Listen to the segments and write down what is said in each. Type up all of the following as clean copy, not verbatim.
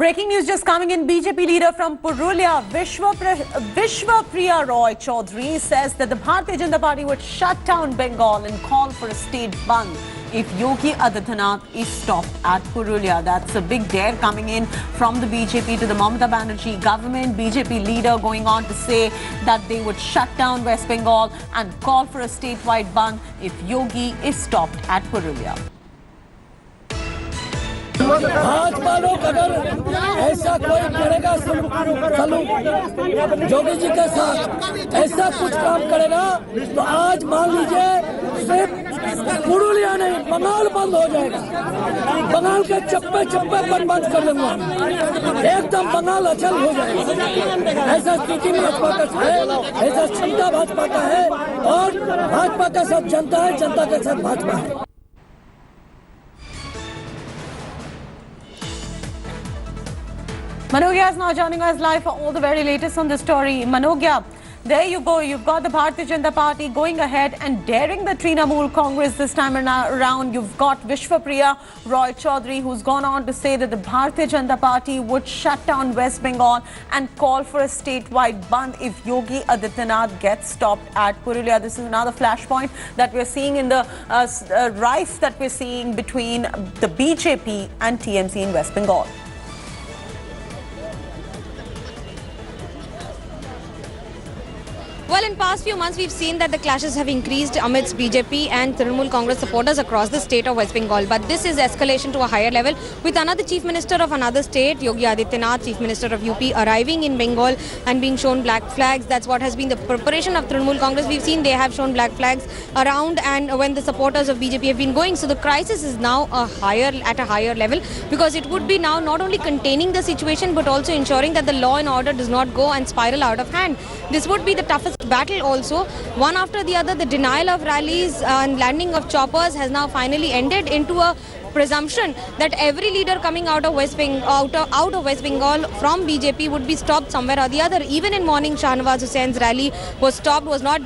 Breaking news just coming in. BJP leader from Purulia, Vishwapriya Roy Chaudhary, says that the Bharatiya Janata Party would shut down Bengal and call for a state bandh if Yogi Adityanath is stopped at Purulia. That's a big dare coming in from the BJP to the Mamata Banerjee government. BJP leader going on to say that they would shut down West Bengal and call for a statewide bandh if Yogi is stopped at Purulia. Bhajpa लोग अगर ऐसा कोई करेगा योगी जी के साथ ऐसा कुछ काम करेगा तो आज मान लीजिए सिर्फ पुरुलिया नहीं बंगाल बंद हो जाएगा। बंगाल के चप्पे चप्पे पर बंद कर दूंगा, एकदम बंगाल अचल हो जाएगा। ऐसा स्थिति में भाजपा का है, ऐसा क्षमता भाजपा का है और भाजपा के साथ जनता है, जनता के साथ भाजपा है। Manogya is now joining us live for all the very latest on the story. Manogya, there you go. You've got the Bharatiya Janata Party going ahead and daring the Trinamool Congress this time around. You've got Vishwapriya Roy Chaudhary, who's gone on to say that the Bharatiya Janata Party would shut down West Bengal and call for a statewide bandh if Yogi Adityanath gets stopped at Purulia. This is another flashpoint that we're seeing in the rife that we're seeing between the BJP and TMC in West Bengal. Well, in past few months, we've seen that the clashes have increased amidst BJP and Trinamool Congress supporters across the state of West Bengal. But this is escalation to a higher level with another chief minister of another state, Yogi Adityanath, chief minister of UP, arriving in Bengal and being shown black flags. That's what has been the preparation of Trinamool Congress. We've seen they have shown black flags around and when the supporters of BJP have been going. So the crisis is now at a higher level because it would be now not only containing the situation but also ensuring that the law and order does not go and spiral out of hand. This would be the toughest battle also. One after the other, the denial of rallies and landing of choppers has now finally ended into a presumption that every leader coming out of West Bengal from BJP would be stopped somewhere or the other. Even in morning, Shahnawaz Hussein's rally was stopped, was not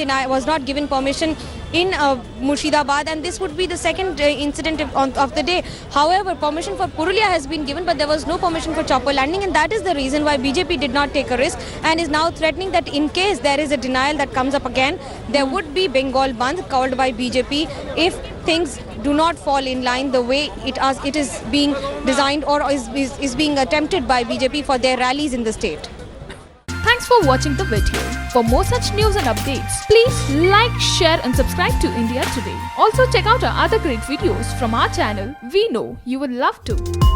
given permission in Murshidabad, and this would be the second incident of the day. However, permission for Purulia has been given, but there was no permission for chopper landing, and that is the reason why BJP did not take a risk and is now threatening that in case there is a denial that comes up again, there would be Bengal Bandh called by BJP if things do not fall in line the way it is being designed or is being attempted by BJP for their rallies in the state. Thanks for watching the video. For more such news and updates, please like, share and subscribe to India Today. Also check out our other great videos from our channel. We know you will love to.